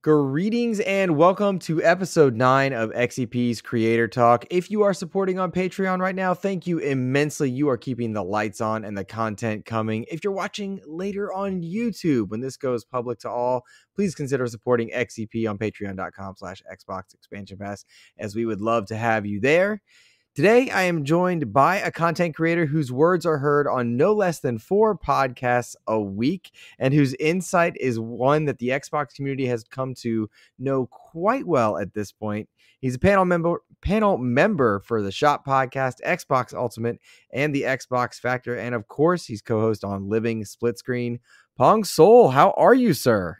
Greetings and welcome to episode 9 of XEP's Creator Talk. If you are supporting on Patreon right now, thank you immensely. You are keeping the lights on and the content coming. If you're watching later on YouTube, when this goes public to all, please consider supporting XEP on patreon.com/Xbox Expansion Pass, as we would love to have you there. Today, I am joined by a content creator whose words are heard on no less than 4 podcasts a week, and whose insight is one that the Xbox community has come to know quite well at this point. He's a panel member for the Shop Podcast, Xbox Ultimate, and the Xbox Factor, and of course, he's co-host on Living SplitScreen. Pong Soul, how are you, sir?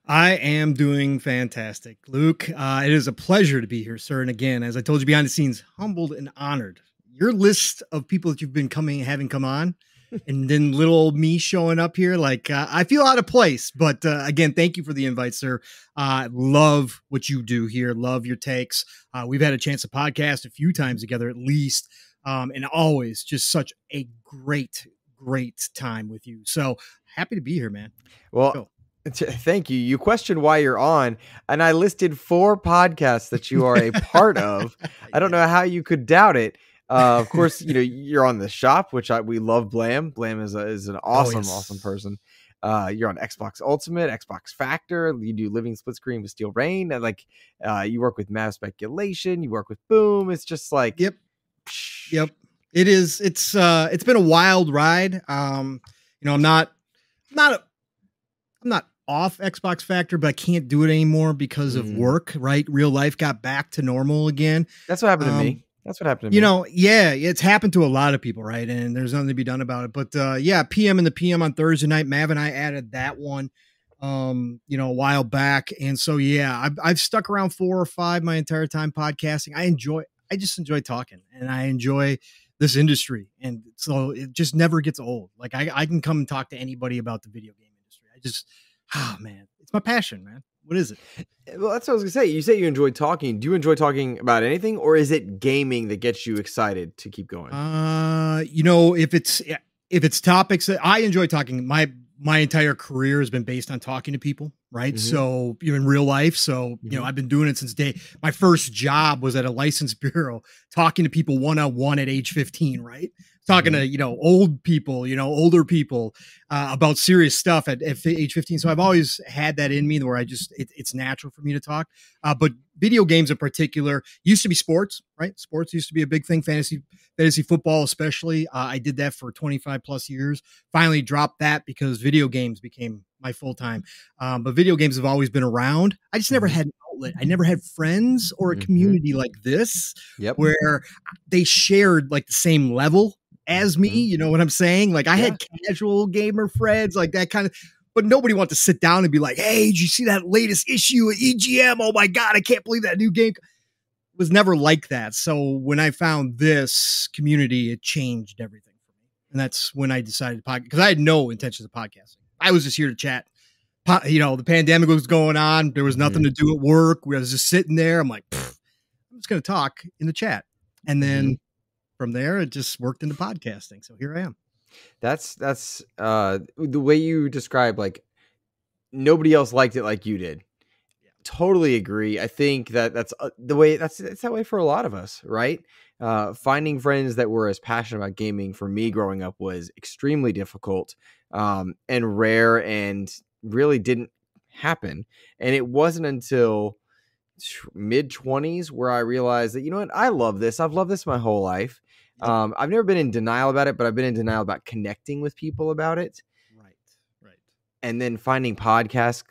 I am doing fantastic, Luke. It is a pleasure to be here, sir. And again, as I told you behind the scenes, humbled and honored. Your list of people that you've been having come on, and then little old me showing up here, I feel out of place. But again, thank you for the invite, sir. Love what you do here. Love your takes. We've had a chance to podcast a few times together, at least, and always just such a great time with you. So happy to be here, man. Well. Thank you. You questioned why you're on, and I listed 4 podcasts that you are a part of. I don't know how you could doubt it. Of course, you're on the Shop, which we love. Blam is an awesome person. You're on Xbox Ultimate, Xbox Factor. You do Living SplitScreen with Steel Rain, and you work with Mav Speculation. You work with Boom. It's just like yep. It is. It's been a wild ride. I'm not off Xbox Factor, but I can't do it anymore because of work, right? Real life got back to normal again. That's what happened to me. Yeah, it's happened to a lot of people, right? And there's nothing to be done about it. But PM and the PM on Thursday night, Mav and I added that one, a while back. And so, yeah, I've stuck around 4 or 5 my entire time podcasting. I just enjoy talking, and I enjoy this industry. And so it just never gets old. Like I can come and talk to anybody about the video game industry. Oh man, it's my passion, man. What is it? Well, that's what I was gonna say. You say you enjoy talking. Do you enjoy talking about anything, or is it gaming that gets you excited to keep going? If it's topics that I enjoy talking, my entire career has been based on talking to people, right? Mm-hmm. So you're in real life. So, I've been doing it since my first job was at a license bureau, talking to people one-on-one at age 15, right? Talking to, old people, older people about serious stuff at age 15. So I've always had that in me where it's natural for me to talk. But video games in particular used to be sports, right? Sports used to be a big thing. Fantasy football, especially. I did that for 25 plus years. Finally dropped that because video games became my full time. But video games have always been around. I just never had an outlet. I never had friends or a community like this where they shared the same level as me, you know what I'm saying? I had casual gamer friends, that kind of, but nobody wanted to sit down and be like, hey, did you see that latest issue of EGM? Oh my God, I can't believe that new game. It was never like that. So when I found this community, it changed everything for me. And that's when I decided to podcast, because I had no intentions of podcasting. I was just here to chat. The pandemic was going on. There was nothing to do at work. I was just sitting there. I'm like, I'm just going to talk in the chat. And then from there, it just worked into podcasting. So here I am. That's the way you describe, nobody else liked it like you did. Yeah. Totally agree. I think that's the way it's that way for a lot of us, right? Finding friends that were as passionate about gaming for me growing up was extremely difficult, and rare, and really didn't happen. And it wasn't until mid-20s where I realized that, I love this. I've loved this my whole life. I've never been in denial about it, but I've been in denial about connecting with people about it. Right. And then finding podcasts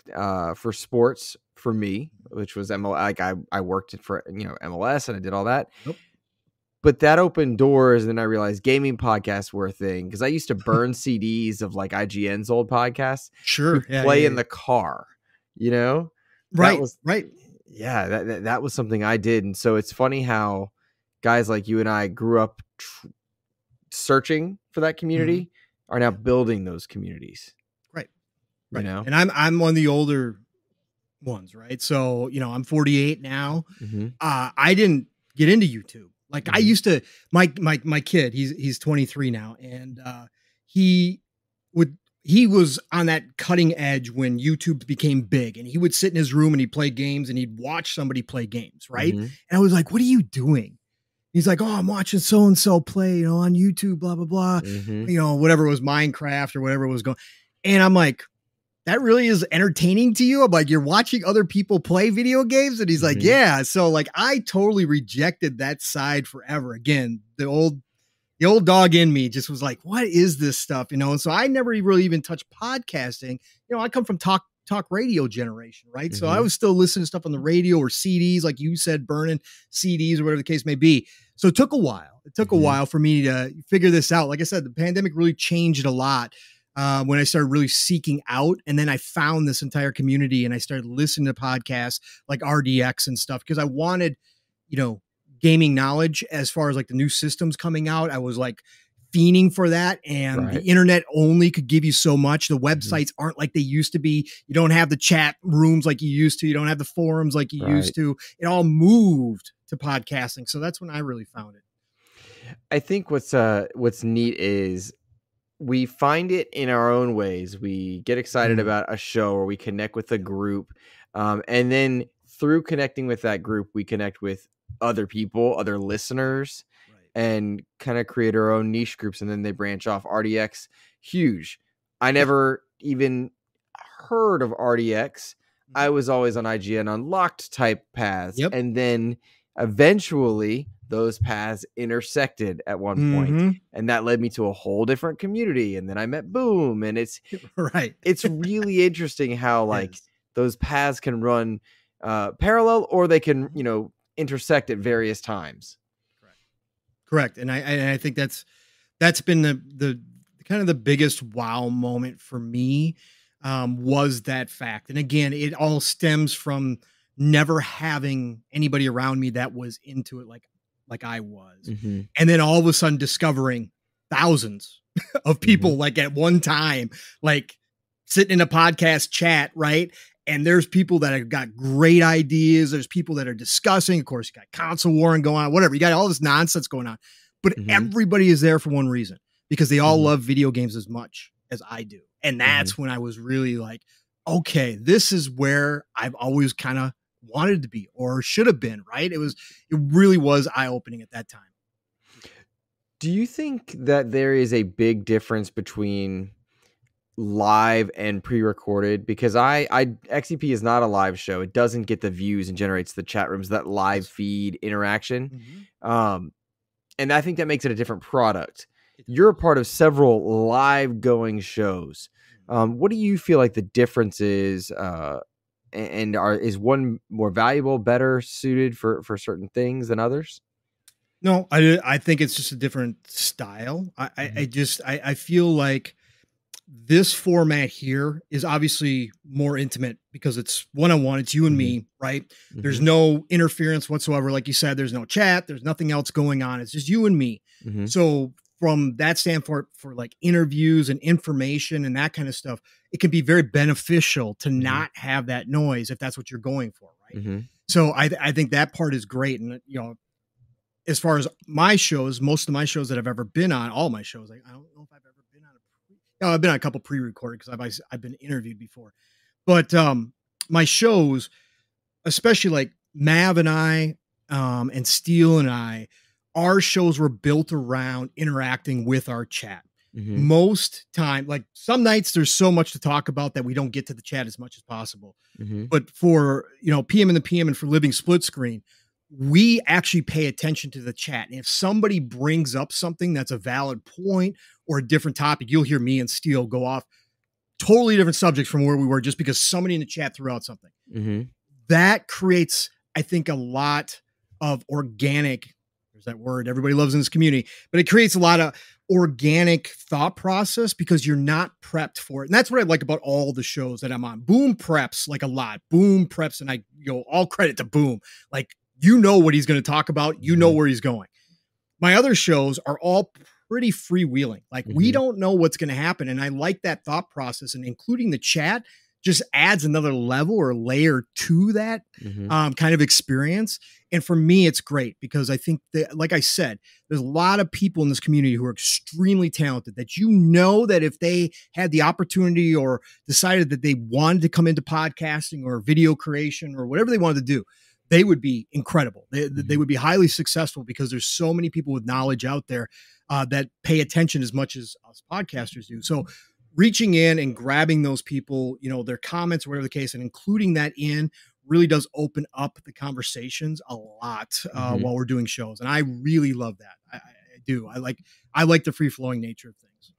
for sports for me, which was MLS. I worked for MLS, and I did all that. Nope. But that opened doors, and then I realized gaming podcasts were a thing, because I used to burn CDs of IGN's old podcasts. Sure. Play in the car, Right. Right. Yeah, that was something I did. And so it's funny how guys like you and I grew up searching for that community, are now building those communities. Right. And I'm one of the older ones, right? So, I'm 48 now. I didn't get into YouTube. I used to, my kid, he's 23 now. And he would, he was on that cutting edge when YouTube became big, and he would sit in his room and he'd play games and he'd watch somebody play games. Right. Mm-hmm. And I was like, what are you doing? He's like, oh, I'm watching so-and-so play, on YouTube, blah, blah, blah, Mm-hmm. Whatever it was, Minecraft or whatever it was going. And I'm like, that really is entertaining to you? I'm like, you're watching other people play video games? And he's like, yeah. So like, I totally rejected that side forever. Again, the old dog in me just was like, what is this stuff? And so I never really even touched podcasting. I come from talk radio generation, right? Mm-hmm. So I was still listening to stuff on the radio or CDs, like you said, burning CDs or whatever the case may be. So it took a while. It took a while for me to figure this out. Like I said, the pandemic really changed it a lot when I started really seeking out. And then I found this entire community and I started listening to podcasts like RDX and stuff because I wanted, gaming knowledge as far as like the new systems coming out. I was like fiending for that. And the internet only could give you so much. The websites aren't like they used to be. You don't have the chat rooms like you used to. You don't have the forums like you used to. It all moved to podcasting. So that's when I really found it. I think what's neat is we find it in our own ways. We get excited about a show or we connect with a group. And then through connecting with that group, we connect with other people, other listeners, and kind of create our own niche groups. And then they branch off. RDX, huge. I never even heard of RDX. I was always on IGN unlocked type paths. And then eventually those paths intersected at one point, and that led me to a whole different community. And then I met Boom, and it's it's really interesting how like those paths can run parallel, or they can intersect at various times. Correct. And I think that's been the kind of the biggest wow moment for me, was that fact. And again, it all stems from never having anybody around me that was into it like I was. And then all of a sudden discovering thousands of people like at one time, like sitting in a podcast chat, right? And there's people that have got great ideas. There's people that are discussing. Of course, you got console warring going on, whatever. You got all this nonsense going on. But everybody is there for one reason, because they all love video games as much as I do. And that's when I was really like, okay, this is where I've always kind of wanted to be or should have been, right? It really was eye-opening at that time. Do you think that there is a big difference between live and pre-recorded? Because XEP is not a live show. It doesn't get the views and generates the chat rooms, that live feed interaction. And I think that makes it a different product. You're a part of several live going shows. What do you feel like the difference is? And is one more valuable, better suited for certain things than others? No, I think it's just a different style. I feel like this format here is obviously more intimate because it's one-on-one. It's you and me, right? There's no interference whatsoever. Like you said, there's no chat. There's nothing else going on. It's just you and me. So from that standpoint, for like interviews and information and that kind of stuff, it can be very beneficial to not have that noise if that's what you're going for, right? So I think that part is great. And, as far as my shows, most of my shows that I've ever been on, all my shows, I don't know if I've ever been on I've been on a couple pre-recorded because I've been interviewed before. But my shows, especially like Mav and I and Steele and I, our shows were built around interacting with our chat. Most time, like some nights there's so much to talk about that we don't get to the chat as much as possible. But for, PM and the PM and for Living Split Screen, we actually pay attention to the chat. And if somebody brings up something that's a valid point or a different topic, you'll hear me and Steele go off totally different subjects from where we were just because somebody in the chat threw out something. That creates, I think, a lot of organic, there's that word everybody loves in this community, but it creates a lot of organic thought process because you're not prepped for it. And that's what I like about all the shows that I'm on. Boom preps like a lot. Boom preps, and all credit to Boom. Like, what he's going to talk about, where he's going. My other shows are all pretty freewheeling. Like we don't know what's going to happen. And I like that thought process, and including the chat just adds another level or layer to that kind of experience. And for me, it's great because I think that, like I said, there's a lot of people in this community who are extremely talented that, that if they had the opportunity or decided that they wanted to come into podcasting or video creation or whatever they wanted to do, they would be incredible. They would be highly successful because there's so many people with knowledge out there that pay attention as much as us podcasters do. So reaching in and grabbing those people, their comments or whatever the case, and including that in really does open up the conversations a lot while we're doing shows. And I really love that. I do. I like the free flowing nature of things.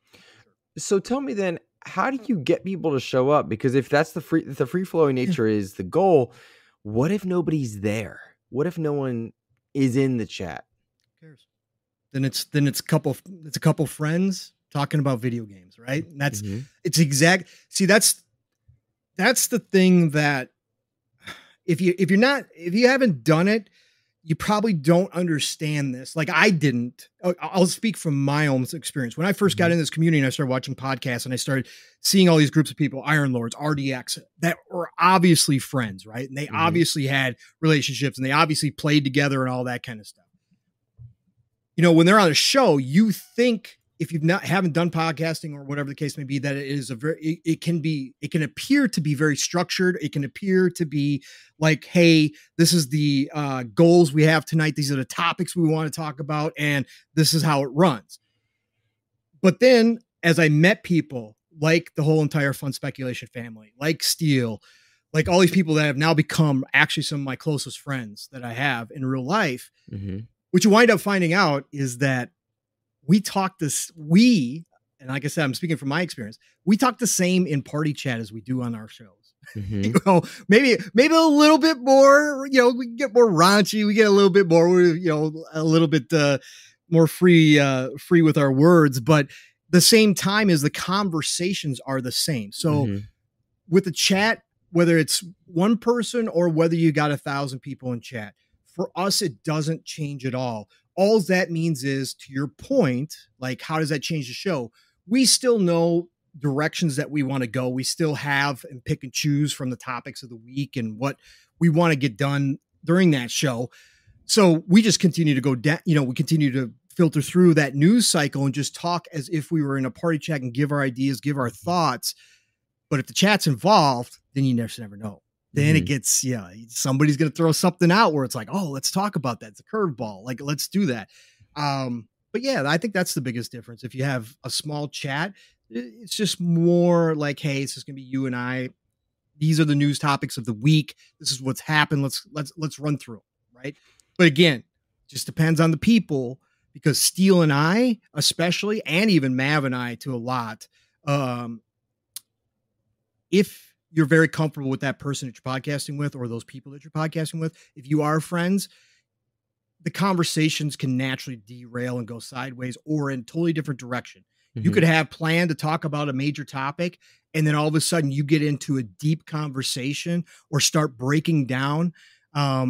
So tell me then, how do you get people to show up? Because if that's the free flowing nature is the goal, what if nobody's there? What if no one is in the chat? Who cares? Then it's a couple friends talking about video games, right? And that's that's the thing that if you haven't done it, you probably don't understand this. Like I didn't. I'll speak from my own experience. When I first got in this community and I started watching podcasts and I started seeing all these groups of people, Iron Lords, RDX, that were obviously friends, right? And they obviously had relationships and they obviously played together and all that kind of stuff. When they're on a show, you think, if you haven't done podcasting or whatever the case may be, that it is it can appear to be very structured. It can appear to be like, hey, this is the goals we have tonight. These are the topics we want to talk about. And this is how it runs. But then as I met people like the whole entire Fun Speculation family, like Steele, like all these people that have now become actually some of my closest friends that I have in real life, what you wind up finding out is that and like I said, I'm speaking from my experience, we talk the same in party chat as we do on our shows. Maybe a little bit more, we get more raunchy, we get a little bit more, a little bit more free with our words, but the same time as the conversations are the same. So with the chat, whether it's one person or whether you got 1,000 people in chat, for us, it doesn't change at all. All that means is, to your point, like, how does that change the show? We still know directions that we want to go. We still have and pick and choose from the topics of the week and what we want to get done during that show. So we just continue to go down, we continue to filter through that news cycle and just talk as if we were in a party chat and give our ideas, give our thoughts. But if the chat's involved, then you never know. Then it gets, somebody's going to throw something out where it's like, oh, let's talk about that. It's a curveball. Like, let's do that. But yeah, I think that's the biggest difference. If you have a small chat, it's just more like, hey, it's just going to be you and I. These are the news topics of the week. This is what's happened. Let's run through it, right? But again, just depends on the people, because Steele and I, especially, and even Mav and I to a lot, if you're very comfortable with that person that you're podcasting with, or those people that you're podcasting with, if you are friends, the conversations can naturally derail and go sideways or in totally different direction. You could have planned to talk about a major topic, and then all of a sudden you get into a deep conversation or start breaking down a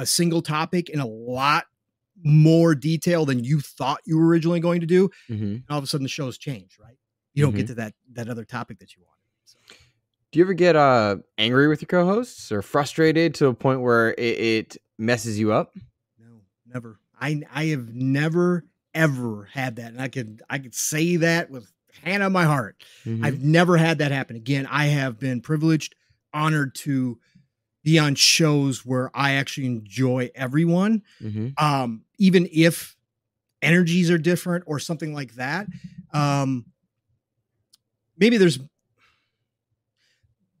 single topic in a lot more detail than you thought you were originally going to do. And all of a sudden the show's changed, right? You don't get to that other topic that you wanted. So. Do you ever get angry with your co-hosts or frustrated to a point where it messes you up? No, never. I have never ever had that, and I could say that with hand on my heart. I've never had that happen. Again, I have been privileged, honored to be on shows where I actually enjoy everyone, even if energies are different or something like that. Maybe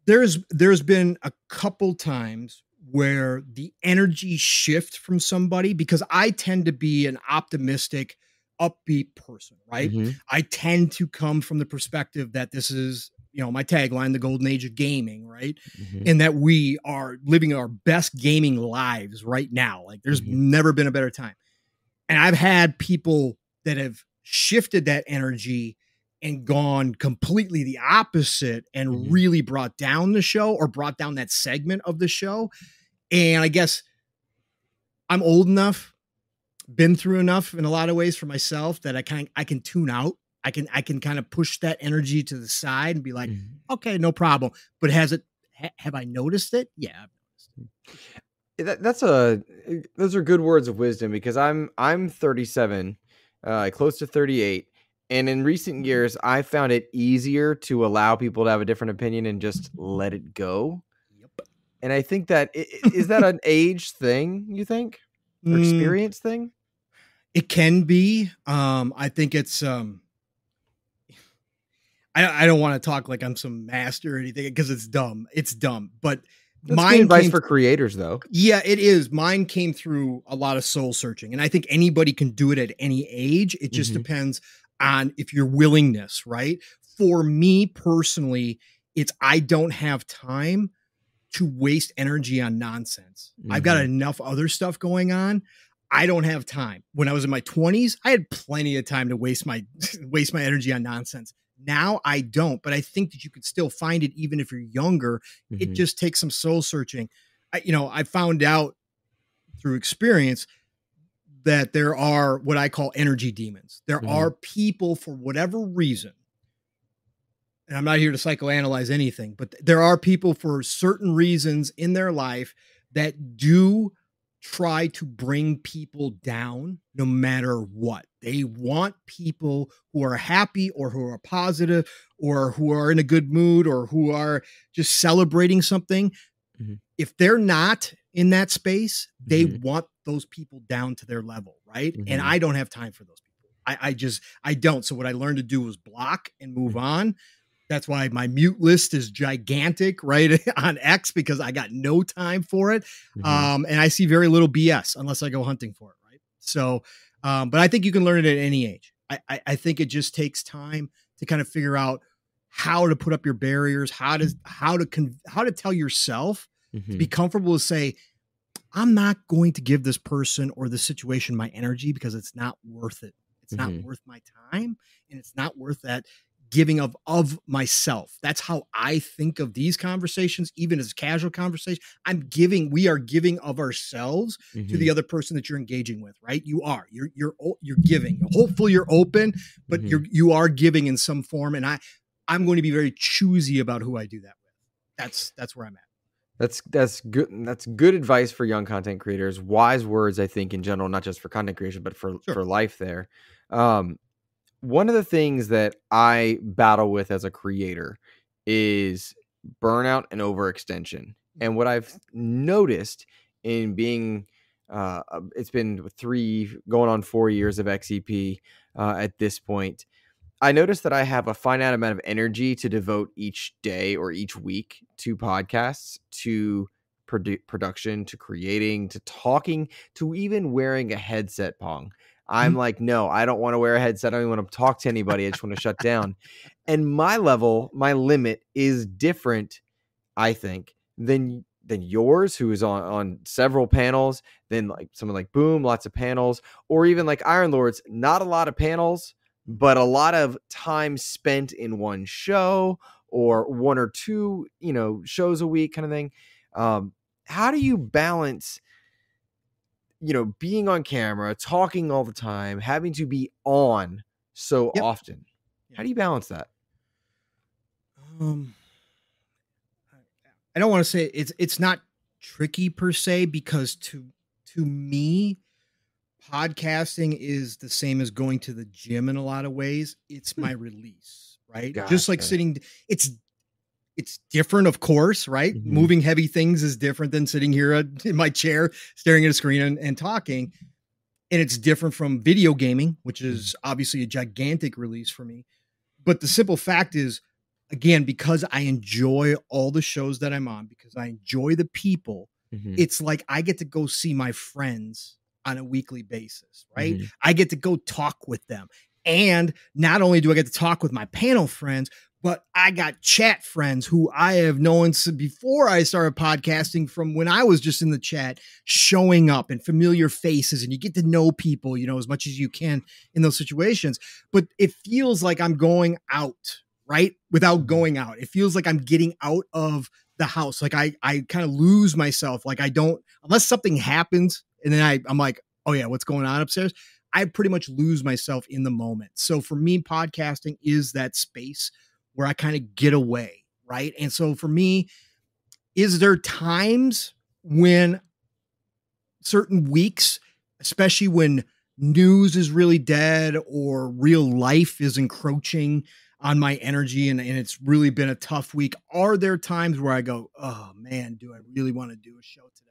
there's been a couple times where the energy shift from somebody, because I tend to be an optimistic, upbeat person, right? I tend to come from the perspective that this is, my tagline, the golden age of gaming, right? And that we are living our best gaming lives right now. Like there's never been a better time. And I've had people that have shifted that energy and gone completely the opposite and really brought down the show or brought down that segment of the show. And I guess I'm old enough, been through enough in a lot of ways for myself that I can tune out I can kind of push that energy to the side and be like, Mhm. okay, no problem. But have I noticed it? Yeah, I've noticed it. Those are good words of wisdom because I'm 37, close to 38, and in recent years I found it easier to allow people to have a different opinion and just let it go. Yep. And I think that is that an age thing, you think? Or Mm, experience thing? it can be. I think it's I don't want to talk like I'm some master or anything because it's dumb. It's dumb. But That's good mine advice came for creators though. yeah, it is. Mine came through a lot of soul searching. And I think anybody can do it at any age. It just Mhm, depends on if your willingness, right? For me personally, it's I don't have time to waste energy on nonsense. I've got mhm, enough other stuff going on. I don't have time. When I was in my 20s, I had plenty of time to waste my waste my energy on nonsense. Now I don't, but I think that you could still find it even if you're younger. It mhm, just takes some soul searching. I found out through experience that there are what I call energy demons. There are mhm, people for whatever reason, and I'm not here to psychoanalyze anything, but there are people for certain reasons in their life that do try to bring people down no matter what. They want people who are happy or who are positive or who are in a good mood or who are just celebrating something. mhm, If they're not in that space, they mhm, want those people down to their level, right? And mhm, I don't have time for those people. I don't. So what I learned to do was block and move mhm, on. That's why my mute list is gigantic, right? On X because I got no time for it. mhm, And I see very little BS unless I go hunting for it, right? So, but I think you can learn it at any age. I think it just takes time to kind of figure out how to put up your barriers, how to tell yourself to be mhm, comfortable to say, I'm not going to give this person or the situation my energy because it's not worth it. It's not mhm, worth my time and it's not worth that giving of myself. That's how I think of these conversations, even as a casual conversation. We are giving of ourselves to the mhm, other person that you're engaging with, right? You're giving. Hopefully you're open, but mhm. you are giving in some form. And I'm going to be very choosy about who I do that with. That's where I'm at. That's good. That's good advice for young content creators. Wise words, I think, in general, not just for content creation, but Sure. for life. There, um, one of the things that I battle with as a creator is burnout and overextension. And what I've noticed in being, it's been going on 4 years of XEP at this point. I noticed that I have a finite amount of energy to devote each day or each week to podcasts, to production, to creating, to talking, to even wearing a headset, Pong. I'm Mhm. like, no, I don't want to wear a headset. I don't even want to talk to anybody. I just want to shut down. And my level, my limit is different, I think, than yours, who is on several panels, then like someone like Boom, lots of panels, or even like Iron Lords, not a lot of panels, but a lot of time spent in one show or one or two, shows a week kind of thing. Um, how do you balance, being on camera, talking all the time, having to be on so Yep. often? Yeah. How do you balance that? Um, I don't want to say it's not tricky per se because to me, podcasting is the same as going to the gym in a lot of ways. It's Hmm, my release, right? Just like gotcha. sitting, it's different, of course, right? Hmm. Moving heavy things is different than sitting here in my chair staring at a screen and talking. And it's different from video gaming, which is obviously a gigantic release for me. But the simple fact is, again, because I enjoy all the shows that I'm on, because I enjoy the people, Hmm. it's like I get to go see my friends on a weekly basis, right? Hmm. I get to go talk with them. And not only do I get to talk with my panel friends, but I got chat friends who I have known before I started podcasting from when I was just in the chat showing up and familiar faces. And you get to know people, as much as you can in those situations. But it feels like I'm going out, right? Without Mhm, going out. It feels like I'm getting out of the house. Like I kind of lose myself. Like I don't, unless something happens and then I'm like, oh yeah, what's going on upstairs? I pretty much lose myself in the moment. So for me, podcasting is that space where I kind of get away, right? And so for me, is there times when certain weeks, especially when news is really dead or real life is encroaching on my energy and it's really been a tough week, are there times where I go, oh man, do I really want to do a show today?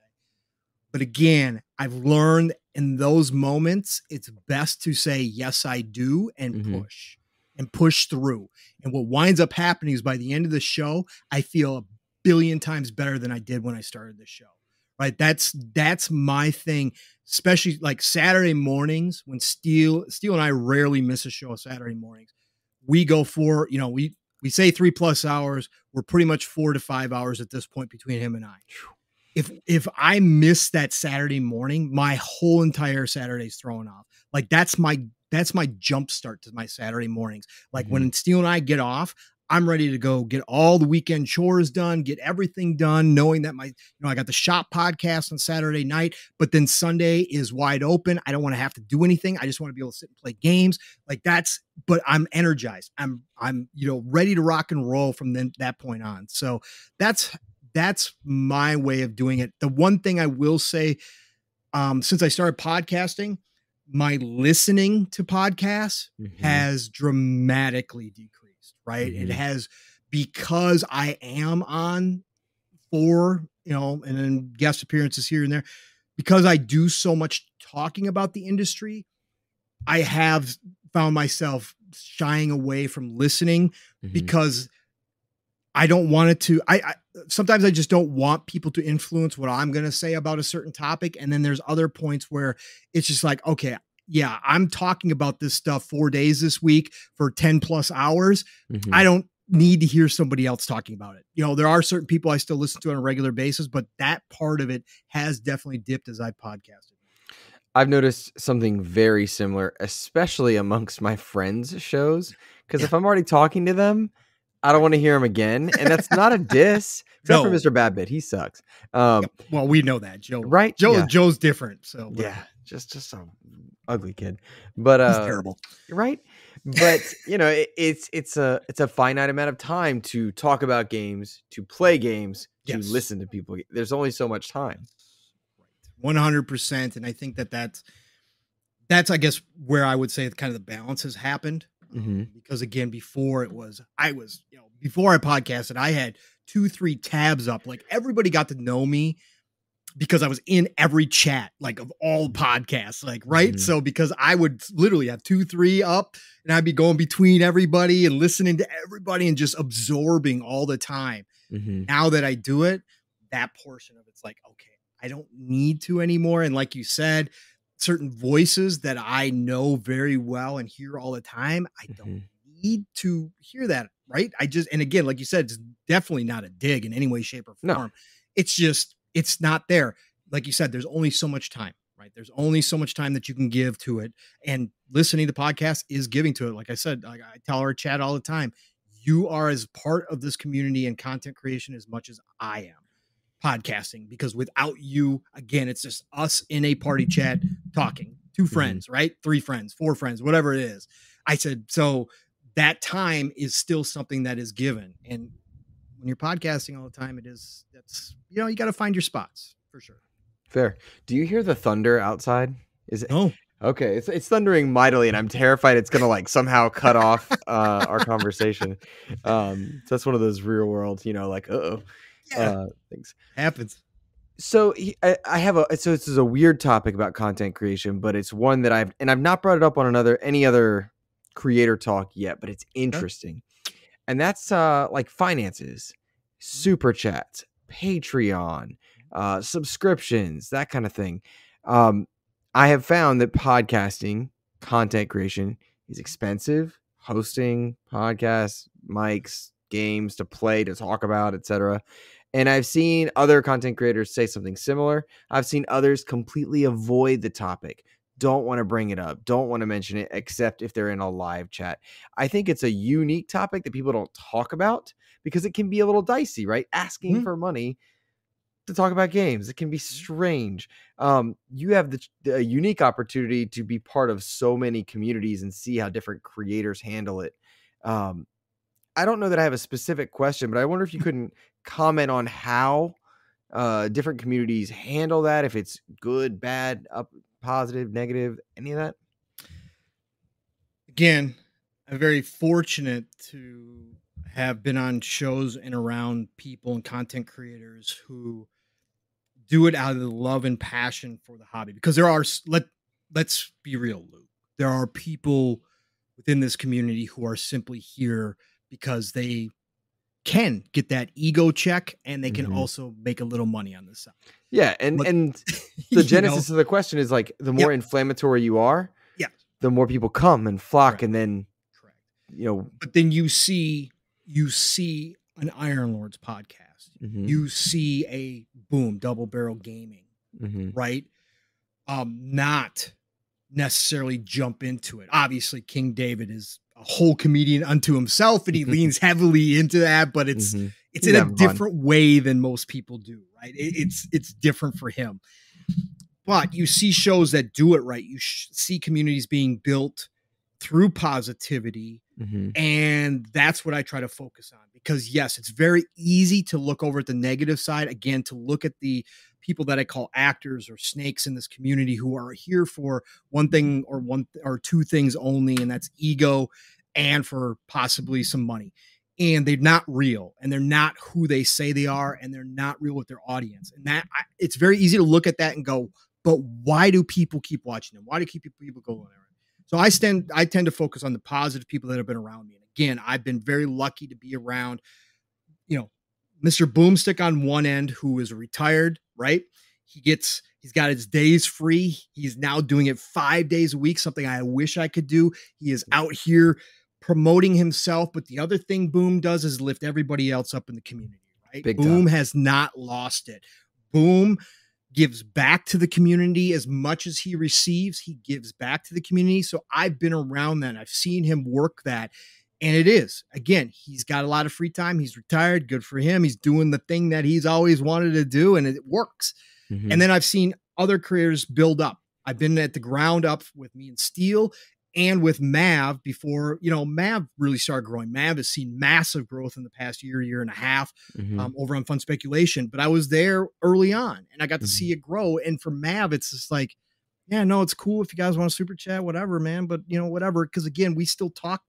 But again, I've learned in those moments, it's best to say, yes, I do, and push through. And what winds up happening is by the end of the show, I feel a billion times better than I did when I started the show. Right. That's my thing, especially like Saturday mornings when Steele and I rarely miss a show Saturday mornings. We go for, we say 3+ hours. We're pretty much 4 to 5 hours at this point between him and I. If I miss that Saturday morning, my whole entire Saturday's thrown off. Like that's my jump start to my Saturday mornings. Like when Steele and I get off, I'm ready to go get all the weekend chores done, get everything done, knowing that I got the shop podcast on Saturday night, but then Sunday is wide open. I don't want to have to do anything. I just want to be able to sit and play games. But I'm energized. I'm ready to rock and roll from that point on. So that's my way of doing it. The one thing I will say, since I started podcasting, my listening to podcasts has dramatically decreased. Right. It has, because I am on and then guest appearances here and there, because I do so much talking about the industry, I have found myself shying away from listening because I don't want it to, sometimes I just don't want people to influence what I'm going to say about a certain topic. And then there's other points where it's just like, okay, yeah, I'm talking about this stuff 4 days this week for 10+ hours. I don't need to hear somebody else talking about it. There are certain people I still listen to on a regular basis, but that part of it has definitely dipped as I podcasted. I've noticed something very similar, especially amongst my friends' shows, because if I'm already talking to them, I don't want to hear him again. And that's not a diss, except for Mr. Badbit. He sucks. Well, we know that, Joe. Right? Joe's different. So just some ugly kid. But he's terrible. Right? But it's a finite amount of time to talk about games, to play games, to listen to people. There's only so much time. 100%. And I think that's I guess where I would say kind of the balance has happened. Because again, before I podcasted, I had 2-3 tabs up. Like everybody got to know me because I was in every chat, like of all podcasts, like, right. So because I would literally have 2-3 up and I'd be going between everybody and listening to everybody and just absorbing all the time. Now that I do it, that portion of it's like, okay, I don't need to anymore. And like you said, certain voices that I know very well and hear all the time, I don't need to hear that, right? And again, like you said, it's definitely not a dig in any way, shape, or form. No. It's just, it's not there. Like you said, there's only so much time, right? There's only so much time that you can give to it. And listening to podcasts is giving to it. Like I said, I tell our chat all the time, you are as part of this community and content creation as much as I am podcasting, because without you, again, it's just us in a party chat talking, 2 friends, right? 3 friends, 4 friends, whatever it is. I said, so that time is still something that is given. And when you're podcasting all the time, you got to find your spots for sure. Fair. Do you hear the thunder outside? Is it? No. Okay. It's thundering mightily and I'm terrified it's going to like somehow cut off our conversation. So that's one of those real world, things happens. So I have so this is a weird topic about content creation, but it's one that I've not brought it up on any other creator talk yet, but it's interesting. Okay. And that's like finances, super chats, Patreon, subscriptions, that kind of thing. I have found that podcasting, content creation is expensive. Hosting podcasts, mics, games to play, to talk about, etc. And I've seen other content creators say something similar. I've seen others completely avoid the topic, don't want to bring it up, don't want to mention it, except if they're in a live chat. I think it's a unique topic that people don't talk about because it can be a little dicey, right? Asking for money. to talk about games. It can be strange. You have the unique opportunity to be part of so many communities and see how different creators handle it. I don't know that I have a specific question, but I wonder if you couldn't comment on how different communities handle that, if it's good, bad, up, positive, negative, any of that. Again, I'm very fortunate to have been on shows and around people and content creators who do it out of the love and passion for the hobby, because let's be real, Luke. There are people within this community who are simply here because they can get that ego check and they can also make a little money on this side. Yeah, and the genesis of the question is like, the more inflammatory you are, the more people come and flock. And then but then you see an Iron Lords podcast, you see a Boom Double Barrel Gaming, right? Not necessarily jump into it. Obviously King David is a whole comedian unto himself, and he leans heavily into that, but it's in a different way than most people do, right? It's different for him. But you see shows that do it right. You see communities being built through positivity. And that's what I try to focus on, because yes, it's very easy to look over at the negative side. Again, to look at the people that I call actors or snakes in this community who are here for one thing or two things only, and that's ego and for possibly some money. And they're not real, and they're not who they say they are, and they're not real with their audience. And it's very easy to look at that and go, but why do people keep watching them? Why do people go there? So I tend to focus on the positive people that have been around me. And again, I've been very lucky to be around, Mr. Boomstick on one end, who is retired, right? He's got his days free. He's now doing it 5 days a week, something I wish I could do. He is out here promoting himself. But the other thing Boom does is lift everybody else up in the community, right? Boom has not lost it. Boom gives back to the community as much as he receives. He gives back to the community. So I've been around that. I've seen him work that. And it is, again, he's got a lot of free time. He's retired. Good for him. He's doing the thing that he's always wanted to do, and it works. And then I've seen other creators build up. I've been at the ground up with me and Steel and with Mav before, Mav really started growing. Mav has seen massive growth in the past year and a half over on Fun Speculation. But I was there early on, and I got to see it grow. And for Mav, it's just like, yeah, no, it's cool if you guys want to super chat, whatever, man. But, whatever. Because again, we still talk.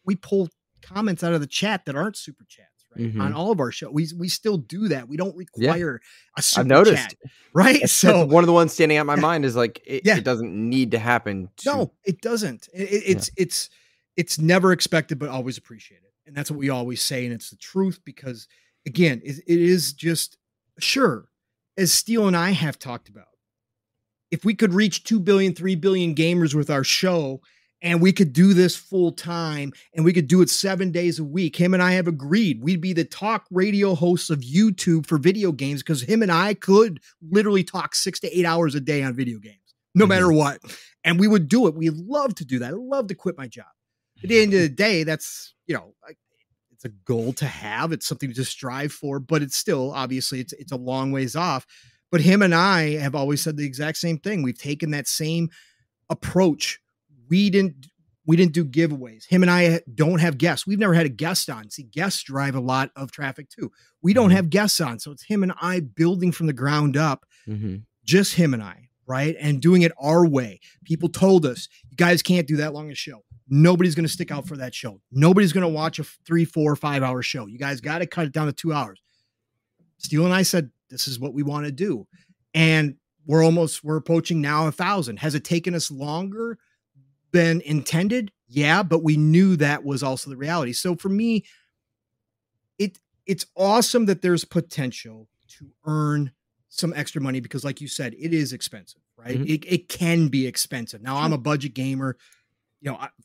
We pull comments out of the chat that aren't super chats, right? On all of our shows. We still do that. We don't require a super chat, right? That's one of the ones standing out in my mind is like, it doesn't need to happen. No, it doesn't. It's never expected, but always appreciated. And that's what we always say. And it's the truth, because again, it is just, sure, as Steel and I have talked about, if we could reach 2 billion, 3 billion gamers with our show, and we could do this full time, and we could do it 7 days a week, him and I have agreed we'd be the talk radio hosts of YouTube for video games, because him and I could literally talk 6 to 8 hours a day on video games, no matter what. And we would do it. We'd love to do that. I'd love to quit my job. At the end of the day, that's, it's a goal to have. It's something to strive for, but it's still, obviously, it's a long ways off. But him and I have always said the exact same thing. We've taken that same approach. We didn't do giveaways. Him and I don't have guests. We've never had a guest on. See, guests drive a lot of traffic too. We don't have guests on. So it's him and I building from the ground up, just him and I, right? And doing it our way. People told us, you guys can't do that long a show. Nobody's going to stick out for that show. Nobody's going to watch a 3, 4, 5 hour show. You guys got to cut it down to 2 hours. Steel and I said, this is what we want to do. And we're approaching now 1,000. Has it taken us longer than intended? Yeah, but we knew that was also the reality. So for me, it's awesome that there's potential to earn some extra money, because like you said, it is expensive, right? It can be expensive. Now I'm a budget gamer,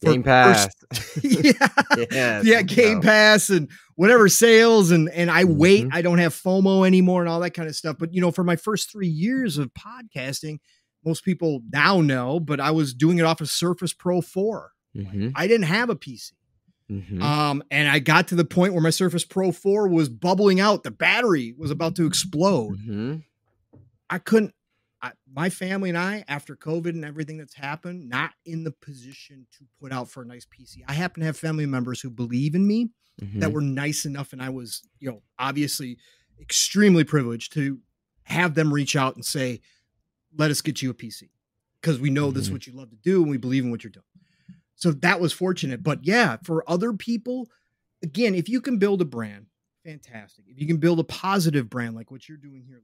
Game Pass. Game Pass and whatever sales. And I wait, I don't have FOMO anymore and all that kind of stuff. But, for my first 3 years of podcasting, most people now know, but I was doing it off of Surface Pro 4. I didn't have a PC. And I got to the point where my Surface Pro 4 was bubbling out. The battery was about to explode. I couldn't, my family and I, after COVID and everything that's happened, not in the position to put out for a nice PC. I happen to have family members who believe in me that were nice enough. And I was, obviously extremely privileged to have them reach out and say, let us get you a PC because we know this is what you love to do and we believe in what you're doing. So that was fortunate. But yeah, for other people, again, if you can build a brand, fantastic. If you can build a positive brand like what you're doing here,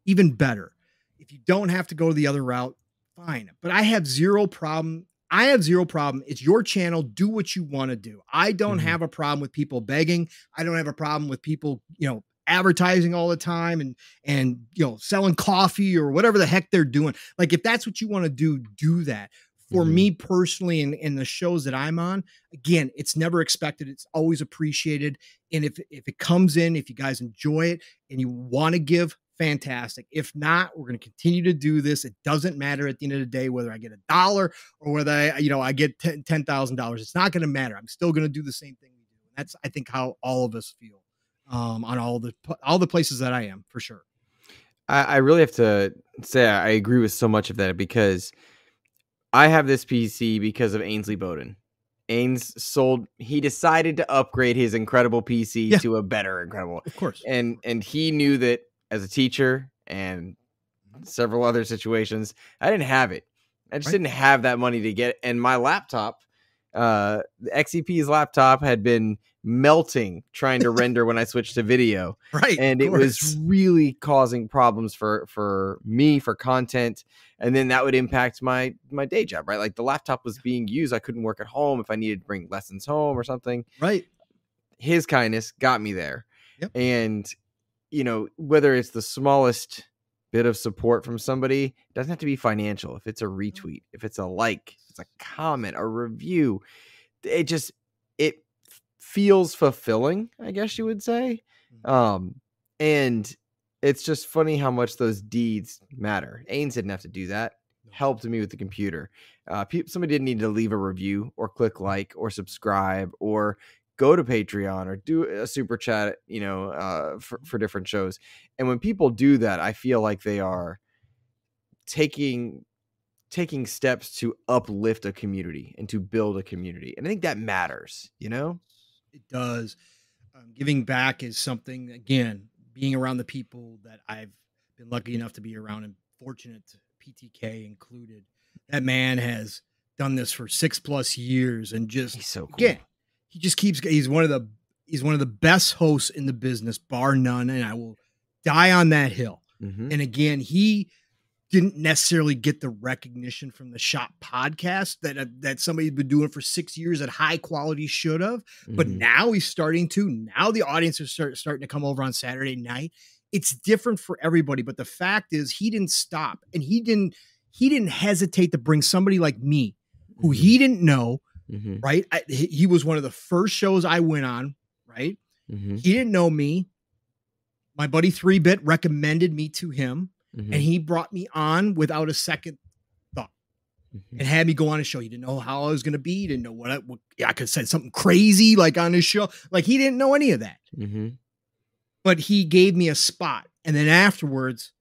even better. If you don't have to go the other route, fine. But I have zero problem. It's your channel. Do what you want to do. I don't have a problem with people begging. I don't have a problem with people, advertising all the time and selling coffee or whatever the heck they're doing. Like, if that's what you want to do that. For me personally, in the shows that I'm on, again, it's never expected. It's always appreciated. And if it comes in, if you guys enjoy it and you want to give, fantastic. If not, we're going to continue to do this. It doesn't matter at the end of the day whether I get $1 or whether I get $10,000. It's not going to matter. I'm still going to do the same thing we do. And that's, I think, how all of us feel on all the places that I am, for sure. I really have to say I agree with so much of that, because I have this PC because of Ainsley Bowden. He decided to upgrade his incredible PC to a better incredible. Of course. And he knew that as a teacher and several other situations, I didn't have it. I just didn't have that money to get it. And my laptop, the XEP's laptop, had been melting trying to render when I switched to video. Right. And it was really causing problems for me, for content. And then that would impact my day job, right? Like, the laptop was being used. I couldn't work at home if I needed to bring lessons home or something. Right. His kindness got me there. Yep. And, whether it's the smallest bit of support from somebody, it doesn't have to be financial. If it's a retweet, if it's a like, if it's a comment, a review, it feels fulfilling, I guess you would say. And it's just funny how much those deeds matter. Ains didn't have to do that. Helped me with the computer. Somebody didn't need to leave a review or click like or subscribe or go to Patreon or do a super chat, for different shows. And when people do that, I feel like they are taking steps to uplift a community and to build a community. And I think that matters, It does. Giving back is something, again, being around the people that I've been lucky enough to be around and fortunate, PTK included. That man has done this for 6+ years and just, he's so cool. Again, he just he's one of the best hosts in the business, bar none. And I will die on that hill. And again, he didn't necessarily get the recognition from the Shop podcast that somebody's been doing for 6 years at high quality should have, but now he's starting to. Now the audience is starting to come over on Saturday night. It's different for everybody, but the fact is he didn't stop, and he didn't hesitate to bring somebody like me, who he didn't know, right? He was one of the first shows I went on, right? He didn't know me. My buddy 3-Bit recommended me to him. And he brought me on without a second thought and had me go on his show. He didn't know how I was going to be. He didn't know what I could have said something crazy like on his show. Like, he didn't know any of that. But he gave me a spot. And then afterwards,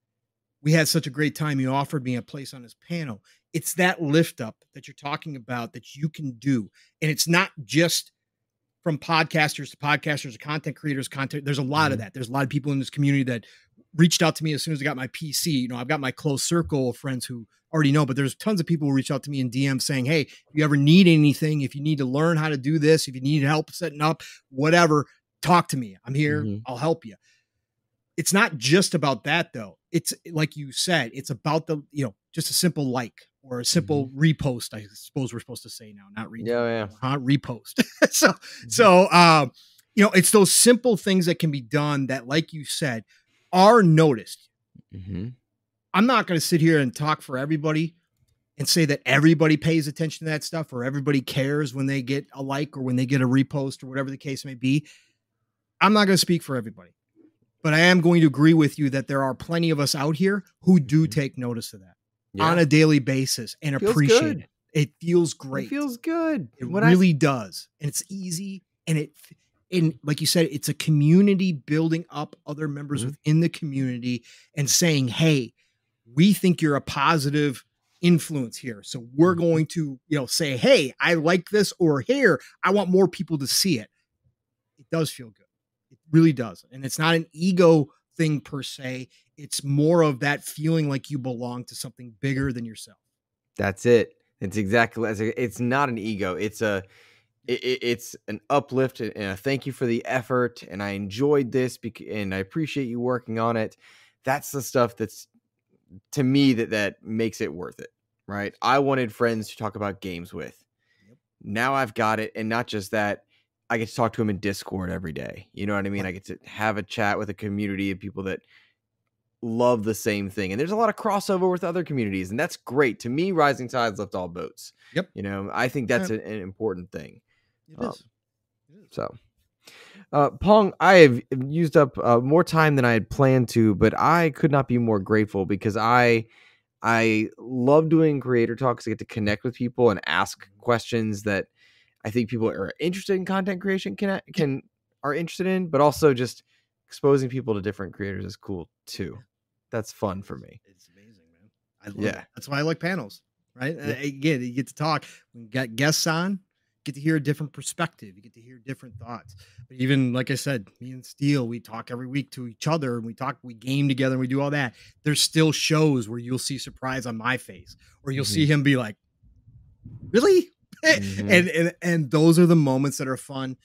we had such a great time. He offered me a place on his panel. It's that lift up that you're talking about that you can do. And it's not just from podcasters to content creators, There's a lot of that. There's a lot of people in this community that reached out to me as soon as I got my PC. I've got my close circle of friends who already know, but there's tons of people who reach out to me in DM saying, hey, if you ever need anything, if you need to learn how to do this, if you need help setting up, whatever, talk to me. I'm here. I'll help you. It's not just about that though. It's like you said, it's about just a simple like or a simple repost. I suppose we're supposed to say now, not retweet. Yeah. Repost. So, it's those simple things that can be done that, like you said, are noticed. I'm not going to sit here and talk for everybody and say that everybody pays attention to that stuff or everybody cares when they get a like or when they get a repost or whatever the case may be. I'm not going to speak for everybody, but I am going to agree with you that there are plenty of us out here who do take notice of that on a daily basis and appreciate it. It feels great. It feels good. It really does. And it's easy. And like you said, it's a community building up other members within the community and saying, hey, we think you're a positive influence here. So we're going to, say, hey, I like this, or here, I want more people to see it. It does feel good. It really does. And it's not an ego thing per se. It's more of that feeling like you belong to something bigger than yourself. That's it. It's exactly, it's not an ego. It's an uplift and a thank you for the effort. And I enjoyed this and I appreciate you working on it. That's the stuff that's, to me, that makes it worth it, right? I wanted friends to talk about games with. Yep. Now I've got it. And not just that, I get to talk to them in Discord every day. You know what I mean? I get to have a chat with a community of people that love the same thing. And there's a lot of crossover with other communities. And that's great. To me, rising tides lift all boats. Yep. I think that's an important thing. It is. So, Pong, I have used up more time than I had planned to, but I could not be more grateful because I love doing creator talks. I get to connect with people and ask questions that I think people are interested in content creation are interested in, but also just exposing people to different creators is cool too. That's fun for me. It's amazing, man. I love it. That's why I like panels, right? Yeah. Again, you get to talk. We got guests on, get to hear a different perspective. You get to hear different thoughts. But even like I said, me and Steele, we talk every week to each other, and we game together, and we do all that. There's still shows where you'll see surprise on my face, or you'll see him be like, really? And those are the moments that are fun.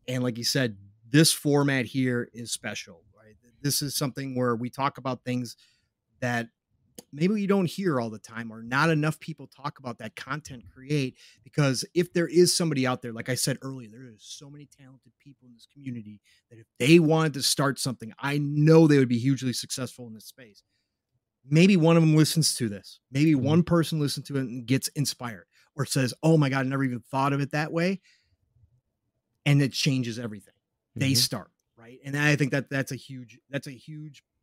And like you said, this format here is special, right? This is something where we talk about things that maybe you don't hear all the time, or not enough people talk about that content create. Because if there is somebody out there, like I said earlier, there is so many talented people in this community that if they wanted to start something, I know they would be hugely successful in this space. Maybe one of them listens to this. Maybe one person listens to it and gets inspired, or says, oh my God, I never even thought of it that way. And it changes everything. They start, right? And I think that's a huge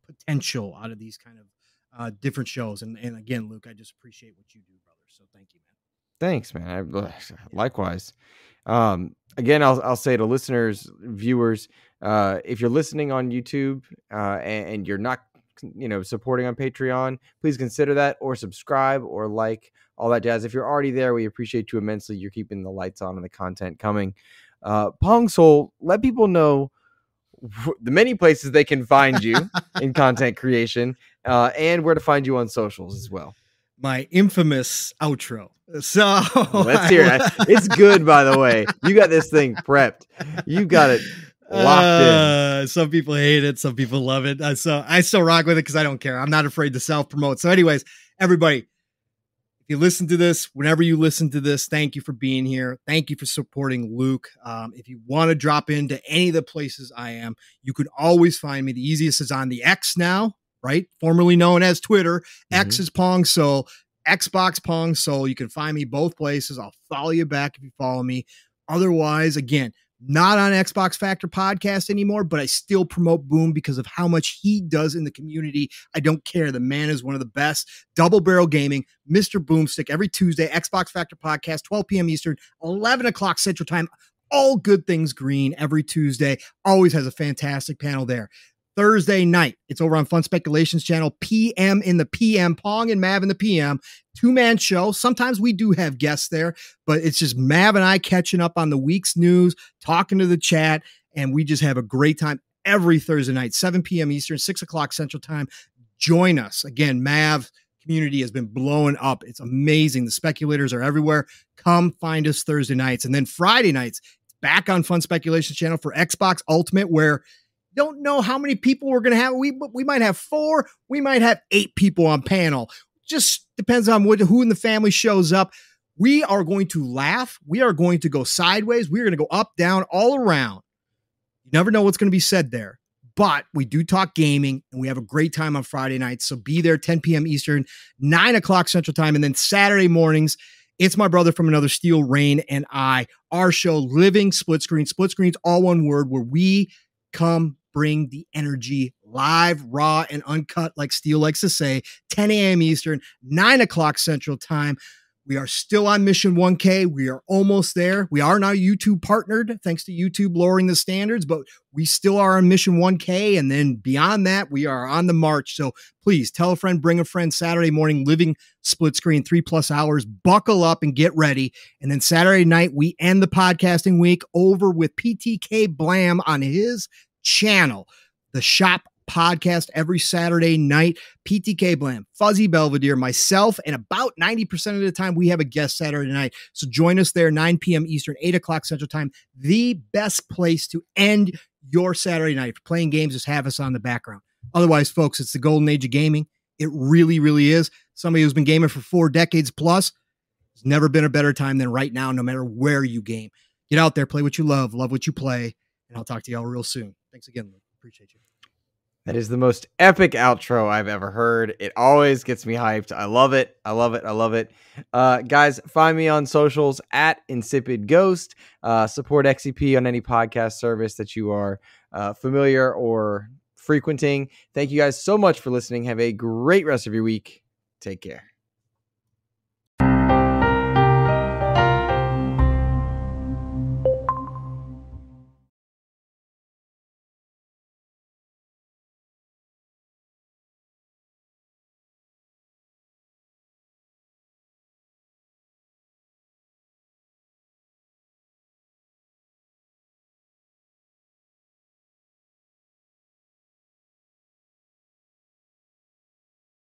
potential out of these kind of different shows. And again, Luke, I just appreciate what you do, brother. So thank you, man. Thanks, man. Likewise. Again, I'll say to listeners, viewers, if you're listening on YouTube and you're not, supporting on Patreon, please consider that, or subscribe, or like, all that jazz. If you're already there, we appreciate you immensely. You're keeping the lights on and the content coming. Pong Soul, let people know the many places they can find you in content creation, and where to find you on socials as well. My infamous outro. So let's hear it. It's good, by the way. You got this thing prepped. You got it locked in. Some people hate it. Some people love it. So I still rock with it because I don't care. I'm not afraid to self-promote. So anyways, everybody, if you listen to this, whenever you listen to this, thank you for being here. Thank you for supporting Luke. If you want to drop into any of the places I am, you could always find me. The easiest is on the X now, right? Formerly known as Twitter. X is Pong Soul. Xbox Pong Soul. You can find me both places. I'll follow you back if you follow me. Otherwise, again, not on Xbox Factor Podcast anymore, but I still promote Boom because of how much he does in the community. I don't care. The man is one of the best. Double Barrel Gaming, Mr. Boomstick, every Tuesday, Xbox Factor Podcast, 12 p.m. Eastern, 11 o'clock Central Time. All good things green every Tuesday. Always has a fantastic panel there. Thursday night, it's over on Fun Speculations channel, PM in the PM, Pong and Mav in the PM, two-man show. Sometimes we do have guests there, but it's just Mav and I catching up on the week's news, talking to the chat, and we just have a great time every Thursday night, 7 p.m. Eastern, 6 o'clock Central Time. Join us. Again, Mav community has been blowing up. It's amazing. The speculators are everywhere. Come find us Thursday nights. And then Friday nights, it's back on Fun Speculations channel for Xbox Ultimate, where don't know how many people we're going to have. We might have 4. We might have 8 people on panel. Just depends on who in the family shows up. We are going to laugh. We are going to go sideways. We're going to go up, down, all around. You never know what's going to be said there. But we do talk gaming, and we have a great time on Friday nights. So be there 10 p.m. Eastern, 9 o'clock Central Time. And then Saturday mornings, it's my brother from another Steel, Rain, and I. Our show, Living Split Screen. Split Screen's all one word, where we come bring the energy live, raw, and uncut, like Steel likes to say, 10 a.m. Eastern, 9 o'clock Central Time. We are still on mission 1K. We are almost there. We are now YouTube partnered, thanks to YouTube lowering the standards, but we still are on mission 1K. And then beyond that, we are on the march. So please tell a friend, bring a friend. Saturday morning, living split screen, 3+ hours. Buckle up and get ready. And then Saturday night, we end the podcasting week over with PTK Blam on his channel, The Shop Podcast, every Saturday night. PTK Blam, Fuzzy Belvedere, myself, and about 90% of the time we have a guest Saturday night. So join us there, 9 p.m. Eastern, 8 o'clock Central Time. The best place to end your Saturday night. If you're playing games, just have us on the background. Otherwise, folks, it's the golden age of gaming. It really, really is. Somebody who's been gaming for 4 decades plus, there's never been a better time than right now, no matter where you game. Get out there, play what you love what you play, and I'll talk to y'all real soon. Thanks again, Luke. Appreciate you. That is the most epic outro I've ever heard. It always gets me hyped. I love it. I love it. I love it. Guys, find me on socials at InsipidGhost. Support XEP on any podcast service that you are familiar or frequenting. Thank you guys so much for listening. Have a great rest of your week. Take care.